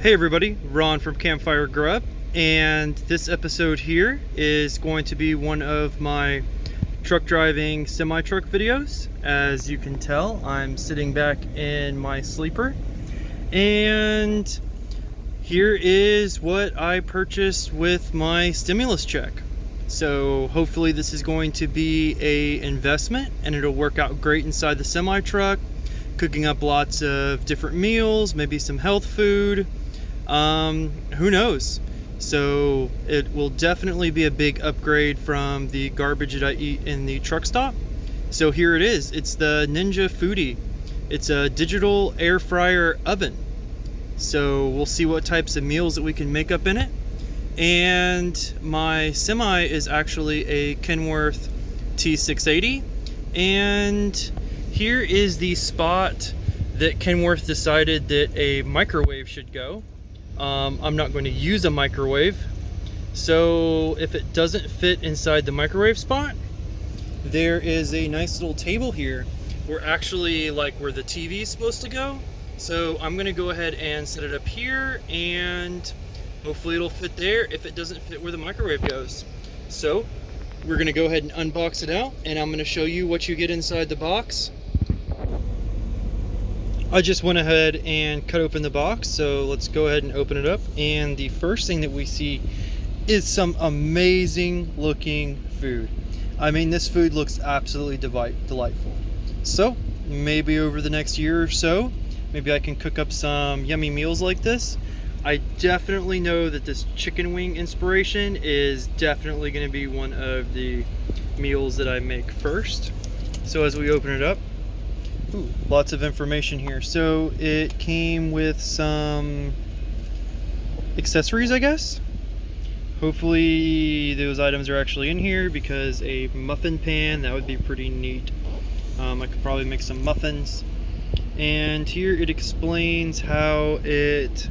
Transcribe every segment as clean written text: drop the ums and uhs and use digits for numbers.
Hey everybody, Ron from CampFire Grub, and this episode here is going to be one of my truck driving semi-truck videos. As you can tell, I'm sitting back in my sleeper, and here is what I purchased with my stimulus check. So hopefully this is going to be an investment and it'll work out great inside the semi-truck, cooking up lots of different meals, maybe some health food. Who knows? So it will definitely be a big upgrade from the garbage that I eat in the truck stop. So here it is. It's the Ninja Foodi. It's a digital air fryer oven. So we'll see what types of meals that we can make up in it. And my semi is actually a Kenworth T680. And here is the spot that Kenworth decided that a microwave should go. I'm not going to use a microwave, so if it doesn't fit inside the microwave spot, there is a nice little table here where actually like where the TV is supposed to go. So I'm going to go ahead and set it up here, and hopefully it'll fit there if it doesn't fit where the microwave goes. So we're going to go ahead and unbox it out, and I'm going to show you what you get inside the box. I just went ahead and cut open the box, so let's go ahead and open it up. And the first thing that we see is some amazing looking food. I mean, this food looks absolutely delightful. So maybe over the next year or so, maybe I can cook up some yummy meals like this. I definitely know that this chicken wing inspiration is definitely going to be one of the meals that I make first. So as we open it up, ooh, lots of information here. So it came with some accessories, I guess. Hopefully those items are actually in here, because a muffin pan, that would be pretty neat. I could probably make some muffins. And here it explains how it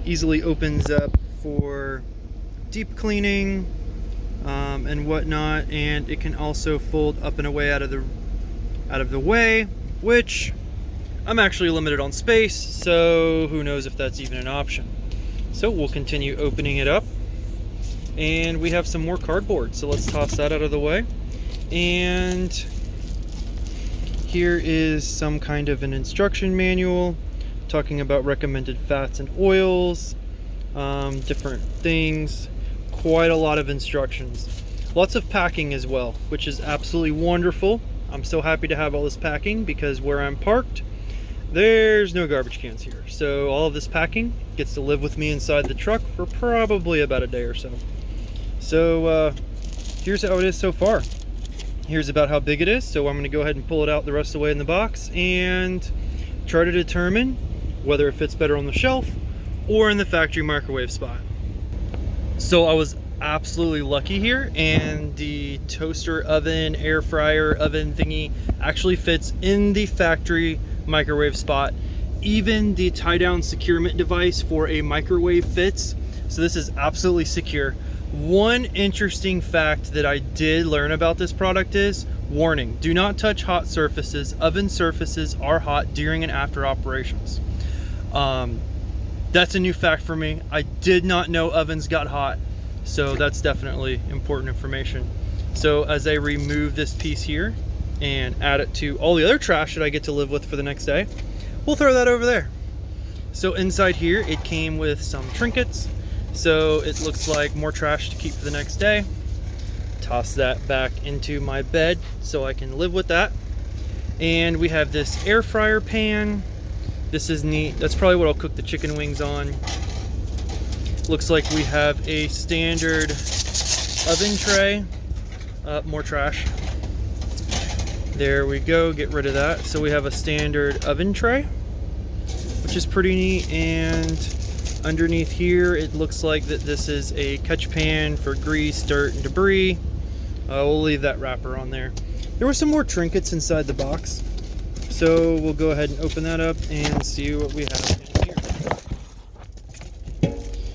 easily opens up for deep cleaning and whatnot, and it can also fold up and away out of the way, which I'm actually limited on space, so who knows if that's even an option. So we'll continue opening it up, and we have some more cardboard, so let's toss that out of the way. And here is some kind of an instruction manual talking about recommended fats and oils, different things, quite a lot of instructions. Lots of packing as well, which is absolutely wonderful. I'm so happy to have all this packing, because where I'm parked, there's no garbage cans here. So all of this packing gets to live with me inside the truck for probably about a day or so. So here's how it is so far. Here's about how big it is. So I'm going to go ahead and pull it out the rest of the way in the box and try to determine whether it fits better on the shelf or in the factory microwave spot. So I was absolutely lucky here, and the toaster oven, air fryer oven thingy actually fits in the factory microwave spot. Even the tie down securement device for a microwave fits, so this is absolutely secure. One interesting fact that I did learn about this product is, warning, do not touch hot surfaces. Oven surfaces are hot during and after operations. That's a new fact for me. I did not know ovens got hot. So that's definitely important information. So as I remove this piece here and add it to all the other trash that I get to live with for the next day, we'll throw that over there. So inside here, it came with some trinkets. So it looks like more trash to keep for the next day. Toss that back into my bed so I can live with that. And we have this Airfryer Pan. This is neat. That's probably what I'll cook the chicken wings on. Looks like we have a standard oven tray. More trash. There we go, get rid of that. So we have a standard oven tray, which is pretty neat. And underneath here, it looks like that this is a catch pan for grease, dirt, and debris. We'll leave that wrapper on there. There were some more trinkets inside the box, so we'll go ahead and open that up and see what we have in here.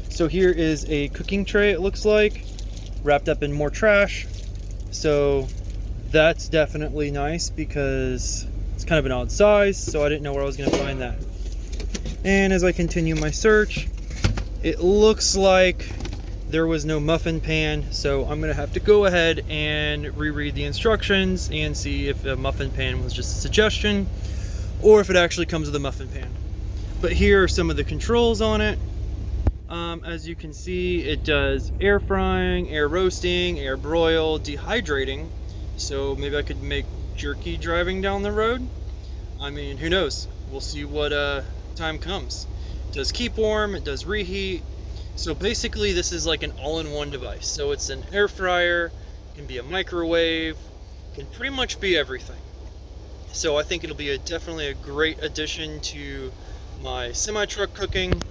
So here is a cooking tray, it looks like, wrapped up in more trash. So that's definitely nice, because it's kind of an odd size, so I didn't know where I was going to find that. And as I continue my search, it looks like there was no muffin pan, so I'm gonna have to go ahead and reread the instructions and see if a muffin pan was just a suggestion or if it actually comes with a muffin pan. But here are some of the controls on it. As you can see, it does air frying, air roasting, air broil, dehydrating. So maybe I could make jerky driving down the road. I mean, who knows? We'll see what time comes. It does keep warm, it does reheat. So basically this is like an all-in-one device. So it's an air fryer, it can be a microwave, it can pretty much be everything. So I think it'll be definitely a great addition to my semi-truck cooking.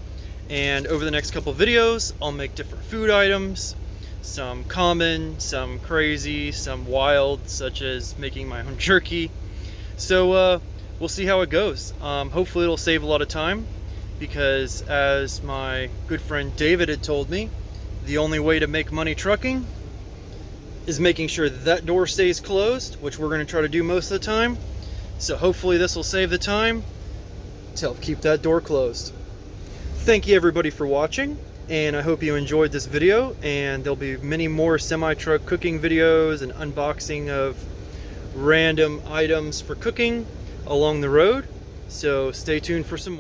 And over the next couple videos, I'll make different food items, some common, some crazy, some wild, such as making my own jerky. So we'll see how it goes. Hopefully it'll save a lot of time, because as my good friend David had told me, the only way to make money trucking is making sure that door stays closed, which we're going to try to do most of the time. So hopefully this will save the time to help keep that door closed. Thank you everybody for watching, and I hope you enjoyed this video, and there'll be many more semi-truck cooking videos and unboxing of random items for cooking along the road. So stay tuned for some more.